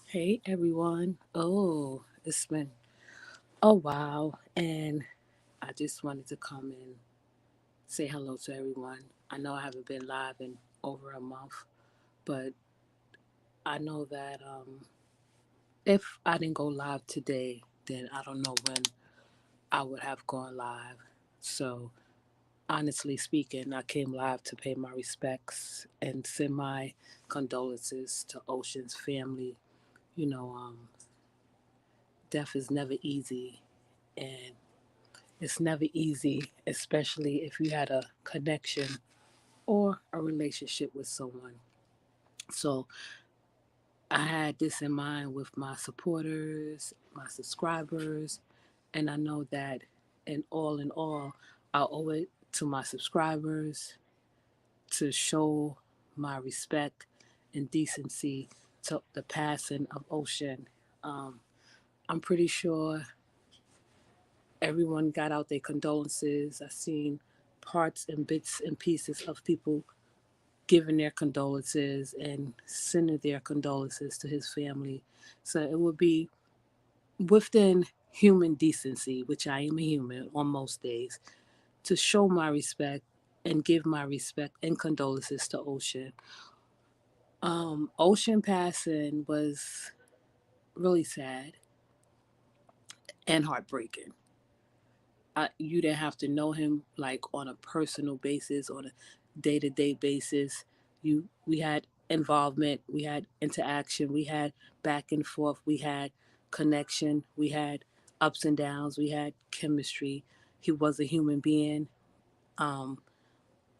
Hey everyone. Oh, it's been a while, and I just wanted to come and say hello to everyone. I know I haven't been live in over a month, but I know that if I didn't go live today, then I don't know when I would have gone live. So, honestly speaking, I came live to pay my respects and send my condolences to Ocean's family. You know, death is never easy, and it's never easy, especially if you had a connection or a relationship with someone. So I had this in mind with my supporters, my subscribers, and I know that in all, I owe it to my subscribers to show my respect and decency to the passing of Ocean. Um, I'm pretty sure everyone got out their condolences. I seen parts and bits and pieces of people giving their condolences and sending their condolences to his family. So it would be within human decency, which I am a human on most days, to show my respect and give my respect and condolences to Ocean. Ocean passing was really sad and heartbreaking. You didn't have to know him like on a personal basis, on a day to day basis. We had involvement, we had interaction, we had back and forth, we had connection, we had ups and downs, we had chemistry. He was a human being um,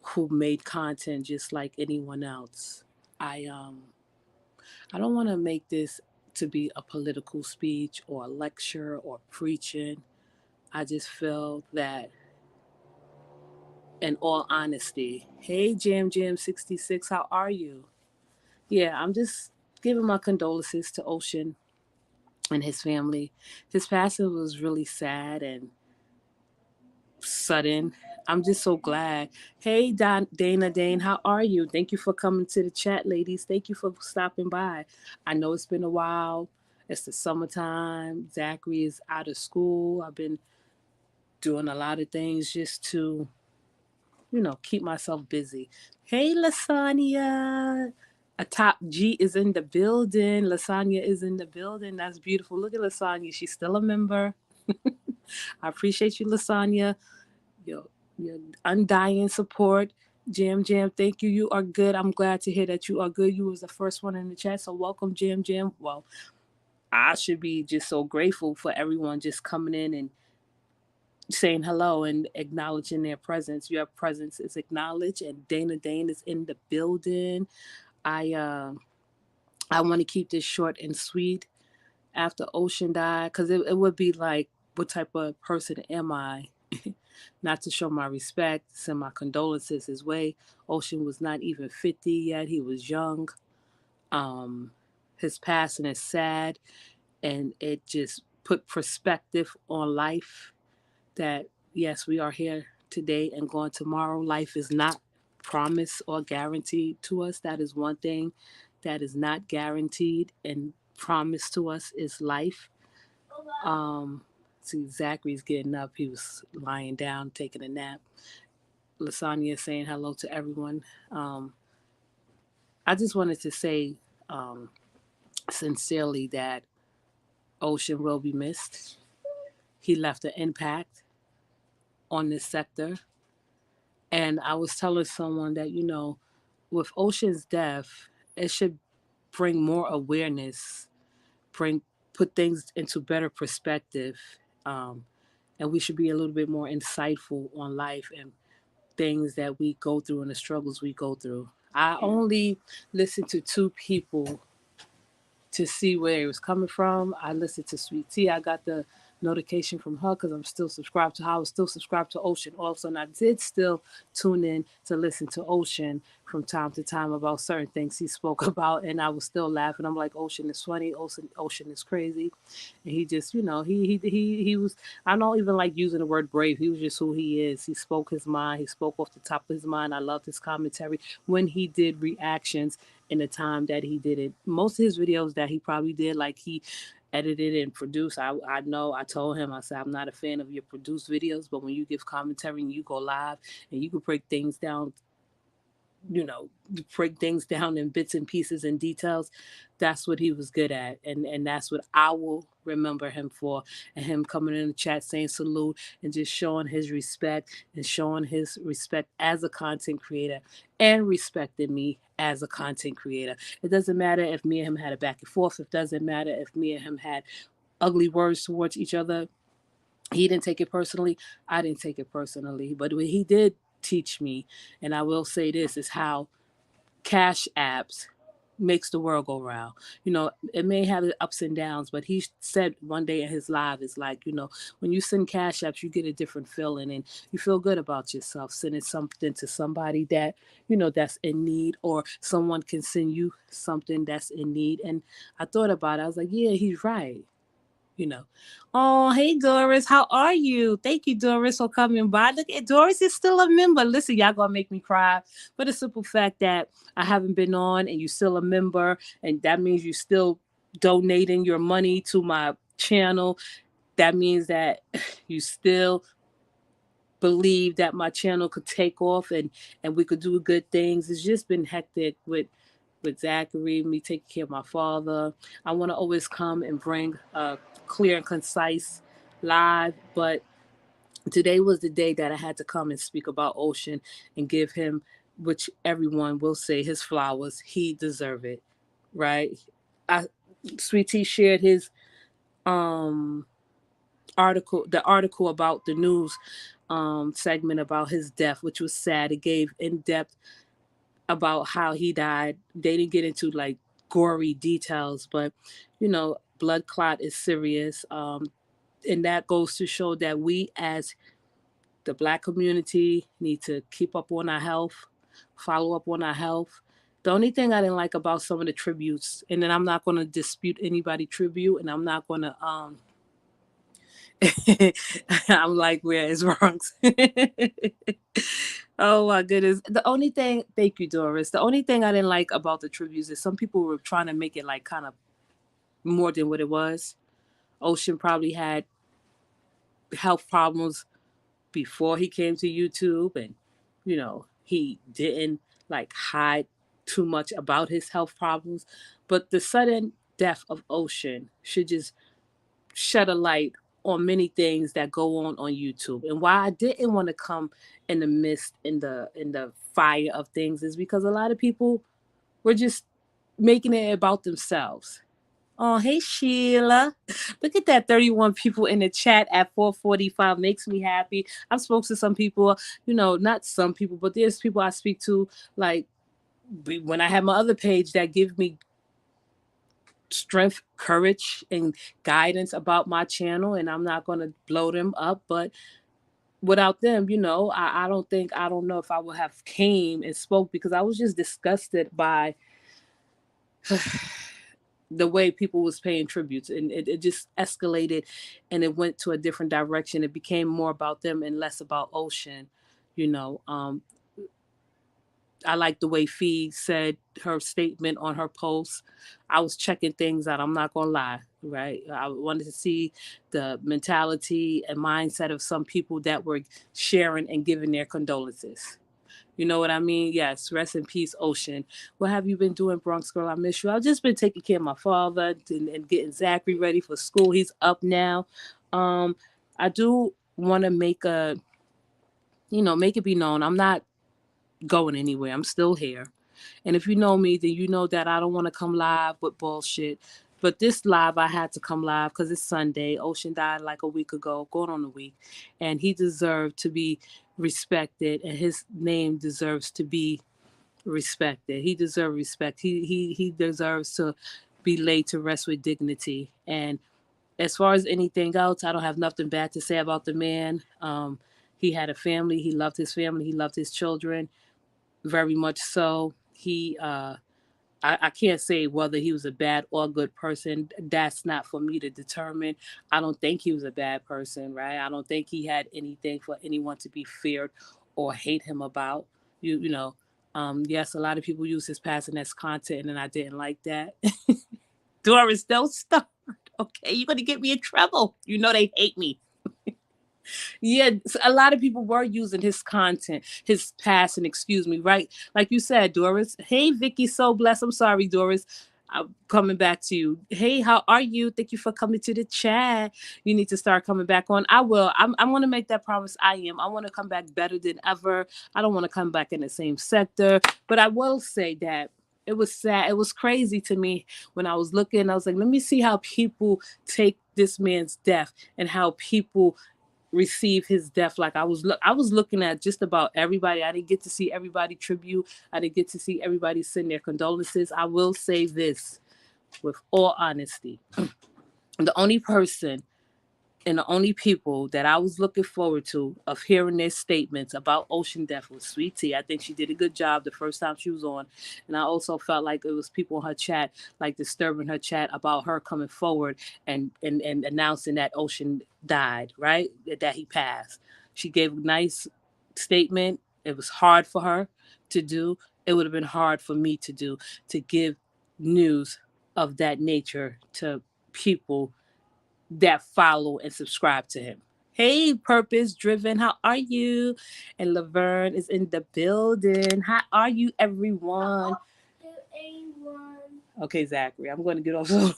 who made content just like anyone else. I um, I don't want to make this to be a political speech or a lecture or preaching. I just feel that in all honesty. Hey, Jam 66, how are you? Yeah, I'm just giving my condolences to Ocean and his family. His passing was really sad and sudden. I'm just so glad. Hey, Dana Dane, how are you? Thank you for coming to the chat, ladies. Thank you for stopping by. I know it's been a while. It's the summertime. Zachary is out of school. I've been doing a lot of things just to keep myself busy. Hey, Lasagna. A top G is in the building. Lasagna is in the building. That's beautiful. Look at Lasagna. She's still a member. I appreciate you, Lasagna. Your, your undying support. Jam, thank you. You are good. I'm glad to hear that you are good. You was the first one in the chat. So welcome, Jam. Well, I should be just so grateful for everyone just coming in and saying hello and acknowledging their presence. Your presence is acknowledged, and Dana Dane is in the building. I uh, I want to keep this short and sweet. After Ocean died, because it would be like, what type of person am I? Not to show my respect, send my condolences his way. Ocean was not even 50 yet; he was young. Um, his passing is sad, and it just put perspective on life that yes, we are here today and gone tomorrow. Life is not promised or guaranteed to us. That is one thing that is not guaranteed and promised to us is life. Um, see, Zachary's getting up. He was lying down, taking a nap. Lasagna is saying hello to everyone. Um, I just wanted to say um, sincerely that Ocean will be missed. He left an impact on this sector. And I was telling someone that, with Ocean's death, it should bring more awareness, bring put things into better perspective, um, and we should be a little bit more insightful on life and things that we go through and the struggles we go through. I only listened to two people to see where it was coming from. I listened to Sweet Tea. I got the notification from her because I'm still subscribed to her. I was still subscribed to Ocean also, and I did still tune in to listen to Ocean from time to time about certain things he spoke about, and I was still laughing. I'm like, Ocean is funny, Ocean is crazy, and he just, he was. I don't even like using the word brave. He was just who he is. He spoke his mind. He spoke off the top of his mind. I loved his commentary when he did reactions in the time that he did it. Most of his videos that he probably did, like he edited and produced. I know I told him, I said, I'm not a fan of your produced videos, but when you give commentary and you go live and you can break things down, break things down in bits and pieces and details, that's what he was good at. And that's what I will remember him for. And him coming in the chat saying salute and just showing his respect and showing his respect as a content creator and respecting me as a content creator. It doesn't matter if me and him had a back and forth. It doesn't matter if me and him had ugly words towards each other. He didn't take it personally. I didn't take it personally. But what he did teach me, and I will say this, is how cash apps makes the world go round. It may have its ups and downs, but he said one day in his live, it's like, when you send cash apps, you get a different feeling and you feel good about yourself sending something to somebody that, that's in need, or someone can send you something that's in need. And I thought about it. I was like, yeah, he's right you know. Oh, hey Doris, how are you? Thank you, Doris, for coming by. Look at Doris is still a member. Listen, y'all gonna make me cry for the simple fact that I haven't been on and you still a member, and that means you still donating your money to my channel. That means that you still believe that my channel could take off and we could do good things. It's just been hectic with Zachary, me taking care of my father. I want to always come and bring a clear and concise live, but today was the day that I had to come and speak about Ocean and give him, which everyone will say, his flowers. He deserve it, right? I Sweet Tea shared his um the article about the news segment about his death, which was sad. It gave in depth about how he died. They didn't get into like gory details, but blood clot is serious. And that goes to show that we as the Black community need to keep up on our health, follow up on our health. The only thing I didn't like about some of the tributes, and then I'm not going to dispute anybody tribute, and I'm not going to I'm like, where is Bronx? Oh my goodness. The only thing, thank you, Doris. The only thing I didn't like about the tributes is some people were trying to make it like kind of more than what it was. Ocean probably had health problems before he came to YouTube, and he didn't like hide too much about his health problems. But the sudden death of Ocean should just shed a light on many things that go on YouTube. And why I didn't want to come in the midst, in the fire of things, is because a lot of people were just making it about themselves. Oh, hey Sheila. Look at that, 31 people in the chat at 4:45 makes me happy. I've spoken to some people, not some people, but there's people I speak to like when I have my other page that give me strength, courage, and guidance about my channel, and I'm not going to blow them up, but without them, I don't know if I would have came and spoke, because I was just disgusted by the way people was paying tributes, and it just escalated and it went to a different direction. It became more about them and less about Ocean. you know um I like the way Fee said her statement on her post. I was checking things out. I'm not gonna lie, right? I wanted to see the mentality and mindset of some people that were sharing and giving their condolences. You know what I mean? Yes. Rest in peace, Ocean. What have you been doing, Bronx Girl? I miss you. I've just been taking care of my father and getting Zachary ready for school. He's up now. I do want to make it be known. I'm not going anywhere. I'm still here. And if you know me, then you know that I don't want to come live with bullshit. But this live, I had to come live because it's Sunday. Ocean died like a week ago, going on a week. And he deserved to be respected, and his name deserves to be respected. He deserves respect. He deserves to be laid to rest with dignity. And as far as anything else, I don't have nothing bad to say about the man. He had a family. He loved his family. He loved his children very much so. I can't say whether he was a bad or good person. That's not for me to determine. I don't think he was a bad person, right? I don't think he had anything for anyone to be feared or hate him about. You know, yes, a lot of people use his passing as content, and I didn't like that. Doris, don't start. Okay, you're gonna get me in trouble. You know they hate me. Yeah, a lot of people were using his content, his passing, excuse me, right? Like you said, Doris. Hey, Vicky, so blessed. I'm sorry, Doris. I'm coming back to you. Hey, how are you? Thank you for coming to the chat. You need to start coming back on. I will. I'm going to make that promise. I am. I want to come back better than ever. I don't want to come back in the same sector. But I will say that it was sad. It was crazy to me when I was looking. I was like, let me see how people take this man's death and how people receive his death. Like I was looking at just about everybody. I didn't get to see everybody tribute. I didn't get to see everybody send their condolences. I will say this with all honesty. The only person and the only people that I was looking forward to of hearing their statements about Ocean Death was Sweet Tea. I think she did a good job the first time she was on. And I also felt like it was people in her chat, like disturbing her chat about her coming forward and announcing that Ocean died, right? That he passed. She gave a nice statement. It was hard for her to do. It would have been hard for me to do, to give news of that nature to people that follow and subscribe to him. Hey, Purpose Driven, how are you? And Laverne is in the building. How are you, everyone? Okay, Zachary, I'm going to get off. To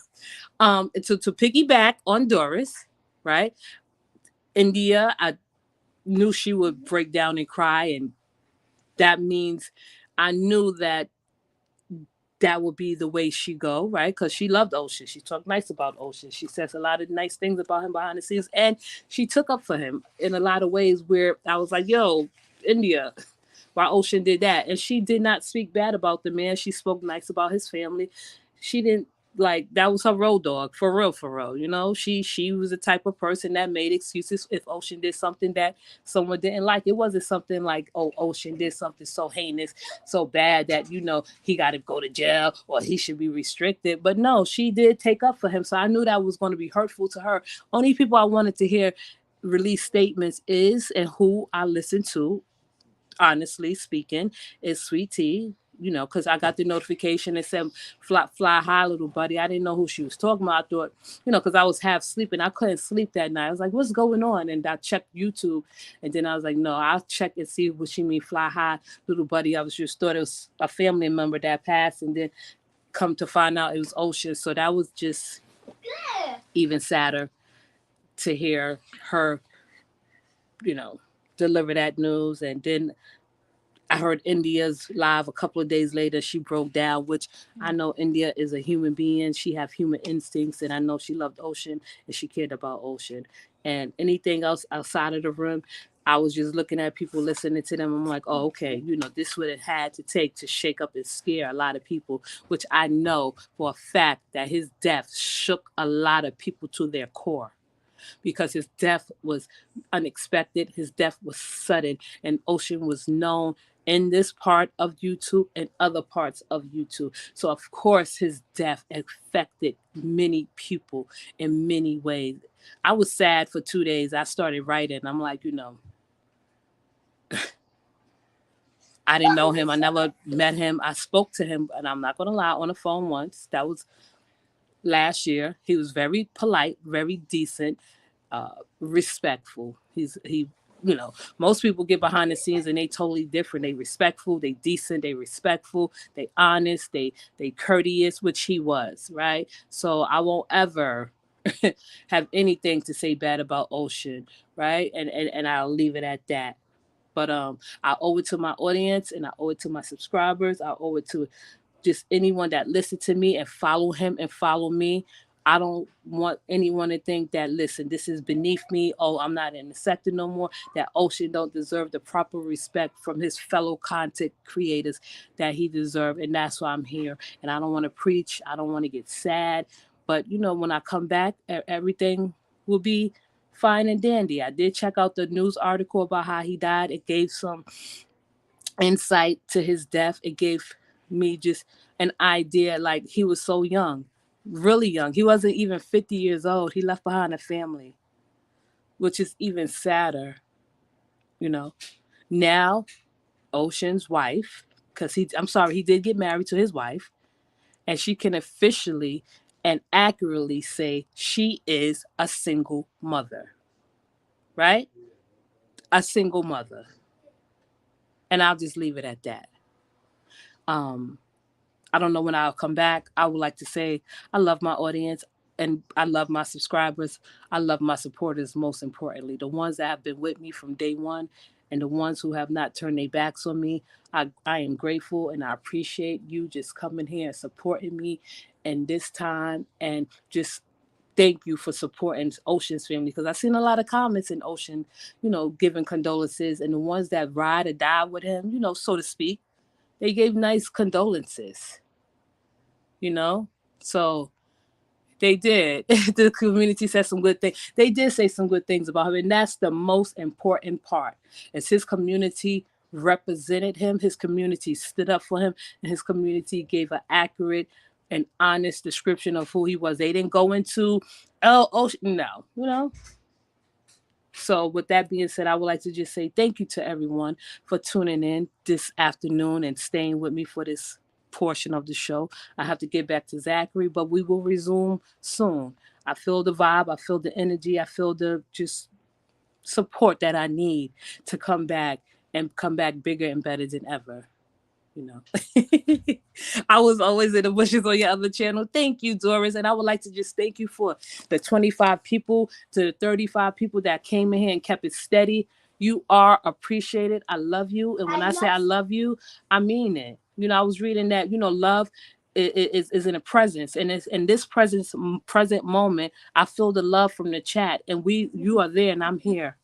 piggyback on Doris, right? India, I knew she would break down and cry, and that means I knew that that would be the way she go, right? Because she loved Ocean. She talked nice about Ocean. She says a lot of nice things about him behind the scenes, and she took up for him in a lot of ways. Where I was like, "Yo, India, why Ocean did that?" And she did not speak bad about the man. She spoke nice about his family. She didn't like that was her road dog for real, for real. You know, she was the type of person that made excuses if Ocean did something that someone didn't like. It wasn't something like, oh, Ocean did something so heinous, so bad that he got to go to jail or he should be restricted. But no, she did take up for him. So I knew that was going to be hurtful to her. Only people I wanted to hear release statements is and who I listened to, honestly speaking, is Sweet Tea. Because I got the notification that said fly high, little buddy. I didn't know who she was talking about. I thought, because I was half sleeping. I couldn't sleep that night. I was like, what's going on? And I checked YouTube. And then I was like, no, I'll check and see what she mean fly high, little buddy. I was just thought it was a family member that passed. And then come to find out it was Ocean. So that was just even sadder to hear her, you know, deliver that news. And then I heard India's live a couple of days later. She broke down, which I know India is a human being. She have human instincts, and I know she loved Ocean and she cared about Ocean. And anything else outside of the room, I was just looking at people, listening to them. I'm like, oh, okay, this would have had to take to shake up and scare a lot of people, which I know for a fact that his death shook a lot of people to their core because his death was unexpected. His death was sudden, and Ocean was known in this part of YouTube and other parts of YouTube. So, of course, his death affected many people in many ways. I was sad for 2 days. I started writing. I'm like, I didn't know him. I never met him. I spoke to him, and I'm not going to lie, on the phone once. That was last year. He was very polite, very decent, respectful. Most people get behind the scenes and they totally different. They respectful, they decent, they respectful, they honest, they courteous, which he was, right? So I won't ever have anything to say bad about Ocean, right? And I'll leave it at that. But I owe it to my audience and I owe it to my subscribers. I owe it to just anyone that listened to me and follow him and follow me. I don't want anyone to think that, listen, this is beneath me. Oh, I'm not in the sector no more. That Ocean don't deserve the proper respect from his fellow content creators that he deserves. And that's why I'm here. And I don't want to preach. I don't want to get sad. But when I come back, everything will be fine and dandy. I did check out the news article about how he died. It gave some insight to his death. It gave me just an idea. Like, he was so young, really young. He wasn't even 50 years old. He left behind a family, which is even sadder. You know, now Ocean's wife, because I'm sorry, he did get married to his wife, and she can officially and accurately say she is a single mother, right? A single mother. And I'll just leave it at that. Um, I don't know when I'll come back. I would like to say I love my audience and I love my subscribers. I love my supporters, most importantly, the ones that have been with me from day one and the ones who have not turned their backs on me. I am grateful and I appreciate you just coming here and supporting me in this time, and just thank you for supporting Ocean's family, because I've seen a lot of comments in Ocean, giving condolences, and the ones that ride or die with him, so to speak, they gave nice condolences, you know? So they did. The community said some good things. They did say some good things about him, and that's the most important part. Is his community represented him, his community stood up for him, and his community gave an accurate and honest description of who he was. They didn't go into, oh, no, So, with that being said, I would like to just say thank you to everyone for tuning in this afternoon and staying with me for this portion of the show. I have to get back to Zachary, but we will resume soon. I feel the vibe, I feel the energy, I feel the just support that I need to come back and come back bigger and better than ever. you know. I was always in the bushes on your other channel. Thank you, Doris. And I would like to just thank you for the 25 people to the 35 people that came in here and kept it steady. You are appreciated. I love you. And when I say I love you, I mean it. I was reading that, love is in a presence, and it's in this present moment. I feel the love from the chat, and you are there and I'm here.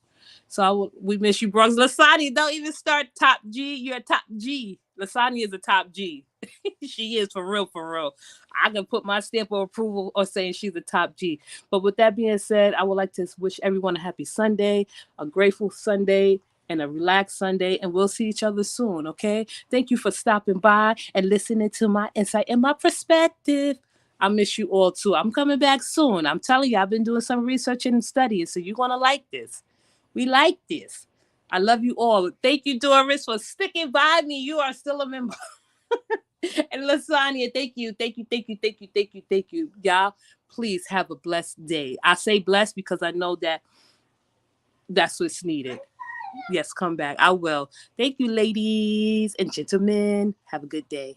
So we miss you, Brooks. Lasagna, don't even start top G. You're a top G. Lasagna is a top G. She is, for real, for real. I can put my stamp of approval or saying she's a top G. But with that being said, I would like to wish everyone a happy Sunday, a grateful Sunday, and a relaxed Sunday. And we'll see each other soon, okay? Thank you for stopping by and listening to my insight and my perspective. I miss you all too. I'm coming back soon. I'm telling you, I've been doing some research and studying, so you're going to like this. We like this. I love you all. Thank you, Doris, for sticking by me. You are still a member. And Lasagna, thank you, thank you, thank you, thank you, thank you, thank you. Y'all, please have a blessed day. I say blessed because I know that that's what's needed. Yes, come back. I will. Thank you, ladies and gentlemen. Have a good day.